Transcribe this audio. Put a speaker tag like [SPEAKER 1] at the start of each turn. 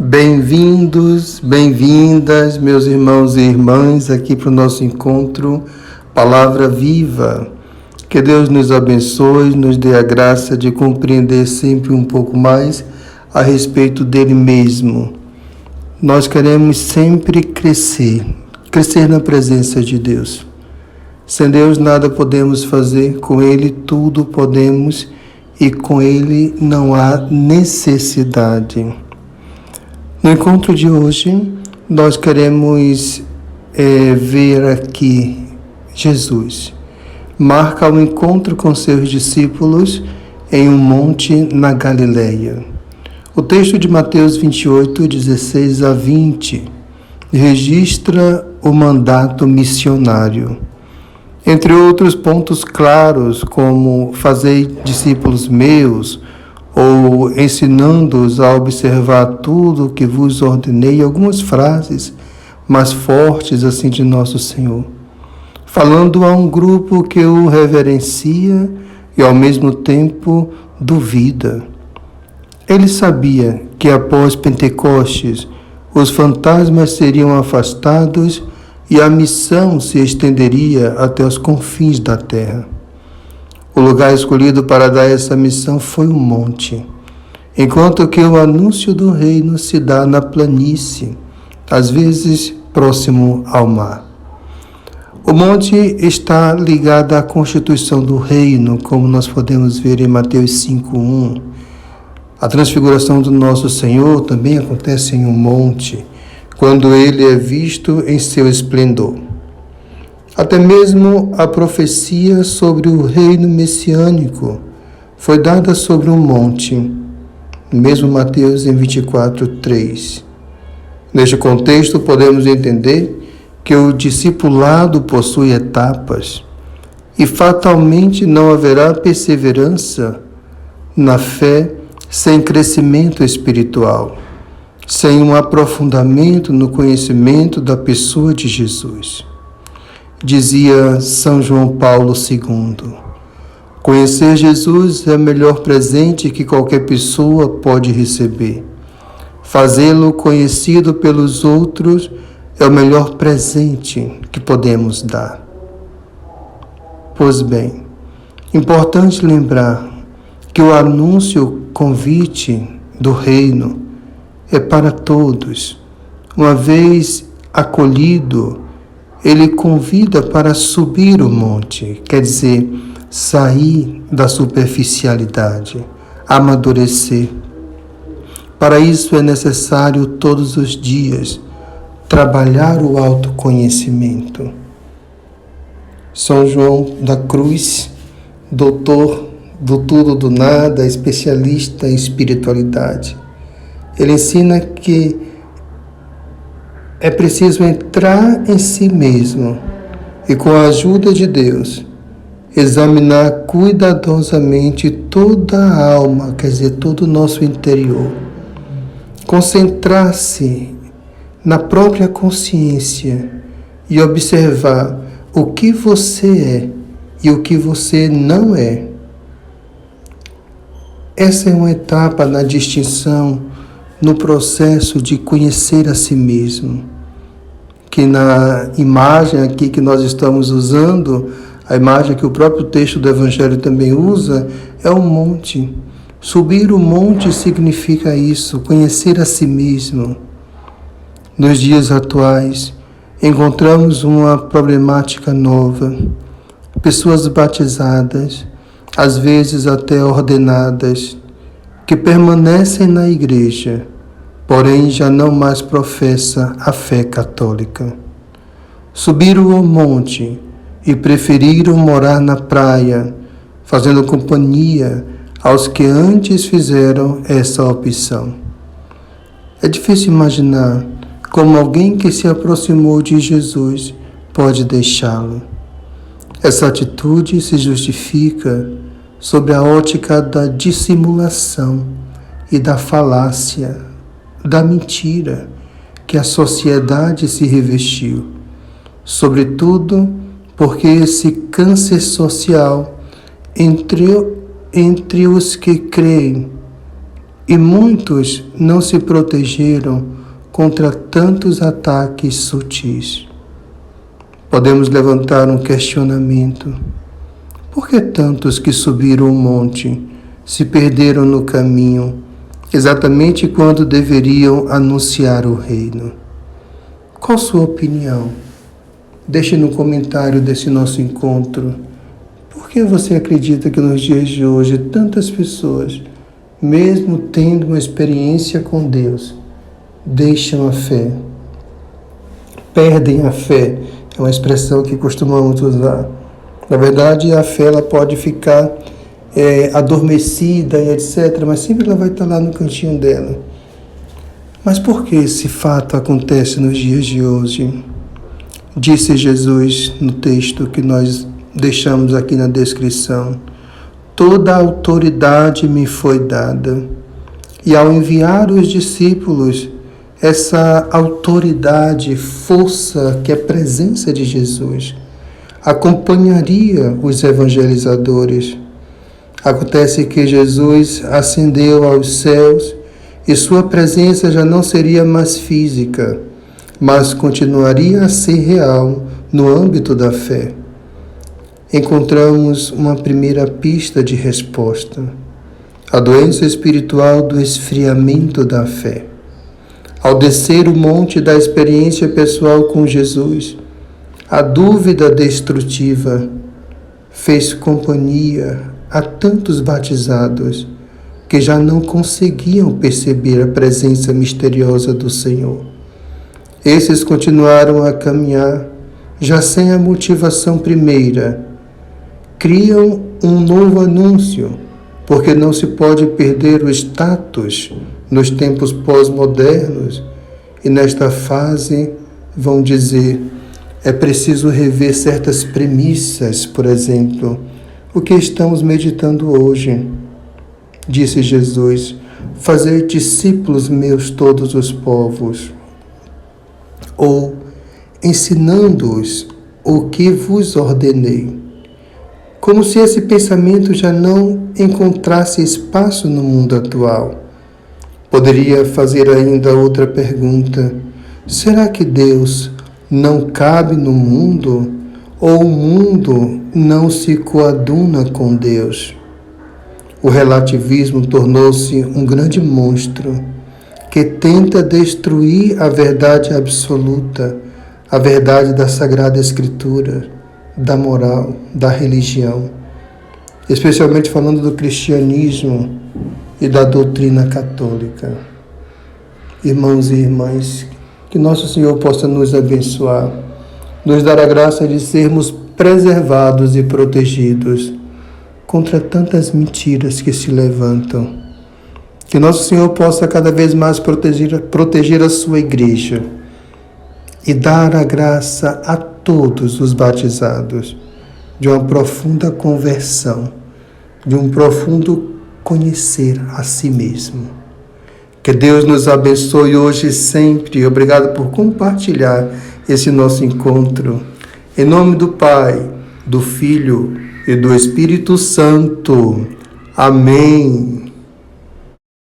[SPEAKER 1] Bem-vindos, bem-vindas, meus irmãos e irmãs, aqui para o nosso encontro Palavra Viva. Que Deus nos abençoe, nos dê a graça de compreender sempre um pouco mais a respeito dele mesmo. Nós queremos sempre crescer na presença de Deus. Sem Deus nada podemos fazer, com Ele tudo podemos e com Ele não há necessidade. No encontro de hoje, nós queremos ver aqui Jesus. Marca o encontro com seus discípulos em um monte na Galileia. O texto de Mateus 28, 16 a 20, registra o mandato missionário. Entre outros pontos claros, como fazei discípulos meus, ou ensinando-os a observar tudo o que vos ordenei, algumas frases mais fortes assim de nosso Senhor, falando a um grupo que o reverencia e ao mesmo tempo duvida. Ele sabia que após Pentecostes os fantasmas seriam afastados e a missão se estenderia até os confins da terra. O lugar escolhido para dar essa missão foi o monte, enquanto que o anúncio do reino se dá na planície, às vezes próximo ao mar. O monte está ligado à constituição do reino, como nós podemos ver em Mateus 5:1. A transfiguração do nosso Senhor também acontece em um monte, quando ele é visto em seu esplendor. Até mesmo a profecia sobre o reino messiânico foi dada sobre um monte, mesmo Mateus em 24:3. Neste contexto, podemos entender que o discipulado possui etapas e fatalmente não haverá perseverança na fé sem crescimento espiritual, sem um aprofundamento no conhecimento da pessoa de Jesus. Dizia São João Paulo II, conhecer Jesus é o melhor presente que qualquer pessoa pode receber. Fazê-lo conhecido pelos outros é o melhor presente que podemos dar. Pois bem, importante lembrar que o anúncio, o convite do reino é para todos. Uma vez acolhido, ele convida para subir o monte, quer dizer, sair da superficialidade, amadurecer. Para isso é necessário todos os dias trabalhar o autoconhecimento. São João da Cruz, doutor do tudo do nada, especialista em espiritualidade, ele ensina que é preciso entrar em si mesmo e, com a ajuda de Deus, examinar cuidadosamente toda a alma, quer dizer, todo o nosso interior. Concentrar-se na própria consciência e observar o que você é e o que você não é. Essa é uma etapa na distinção, no processo de conhecer a si mesmo, que na imagem aqui que nós estamos usando, a imagem que o próprio texto do Evangelho também usa, é um monte. Subir o monte significa isso, conhecer a si mesmo. Nos dias atuais, encontramos uma problemática nova. Pessoas batizadas, às vezes até ordenadas, que permanecem na igreja, porém já não mais professa a fé católica. Subiram ao monte e preferiram morar na praia, fazendo companhia aos que antes fizeram essa opção. É difícil imaginar como alguém que se aproximou de Jesus pode deixá-lo. Essa atitude se justifica sob a ótica da dissimulação e da falácia, da mentira que a sociedade se revestiu, sobretudo porque esse câncer social entre os que creem e muitos não se protegeram contra tantos ataques sutis. Podemos levantar um questionamento. Por que tantos que subiram o monte se perderam no caminho, exatamente quando deveriam anunciar o reino? Qual sua opinião? Deixe no comentário desse nosso encontro. Por que você acredita que nos dias de hoje tantas pessoas, mesmo tendo uma experiência com Deus, deixam a fé? Perdem a fé. É uma expressão que costumamos usar. Na verdade, a fé ela pode ficar adormecida e etc., mas sempre ela vai estar lá no cantinho dela. Mas por que esse fato acontece nos dias de hoje? Disse Jesus no texto que nós deixamos aqui na descrição: toda a autoridade me foi dada. E ao enviar os discípulos, essa autoridade, força que é presença de Jesus, acompanharia os evangelizadores. Acontece que Jesus ascendeu aos céus e sua presença já não seria mais física, mas continuaria a ser real no âmbito da fé. Encontramos uma primeira pista de resposta: a doença espiritual do esfriamento da fé. Ao descer o monte da experiência pessoal com Jesus, a dúvida destrutiva fez companhia a tantos batizados que já não conseguiam perceber a presença misteriosa do Senhor. Esses continuaram a caminhar, já sem a motivação primeira. Criam um novo anúncio, porque não se pode perder o status nos tempos pós-modernos, e nesta fase vão dizer: é preciso rever certas premissas, por exemplo, o que estamos meditando hoje. Disse Jesus: fazer discípulos meus todos os povos, ou ensinando-os o que vos ordenei. Como se esse pensamento já não encontrasse espaço no mundo atual. Poderia fazer ainda outra pergunta: será que Deus não cabe no mundo, ou o mundo não se coaduna com Deus? O relativismo tornou-se um grande monstro que tenta destruir a verdade absoluta, a verdade da Sagrada Escritura, da moral, da religião, especialmente falando do cristianismo e da doutrina católica. Irmãos e irmãs, que nosso Senhor possa nos abençoar, nos dar a graça de sermos preservados e protegidos contra tantas mentiras que se levantam. Que nosso Senhor possa cada vez mais proteger a sua igreja e dar a graça a todos os batizados de uma profunda conversão, de um profundo conhecer a si mesmo. Que Deus nos abençoe hoje e sempre. Obrigado por compartilhar esse nosso encontro. Em nome do Pai, do Filho e do Espírito Santo. Amém.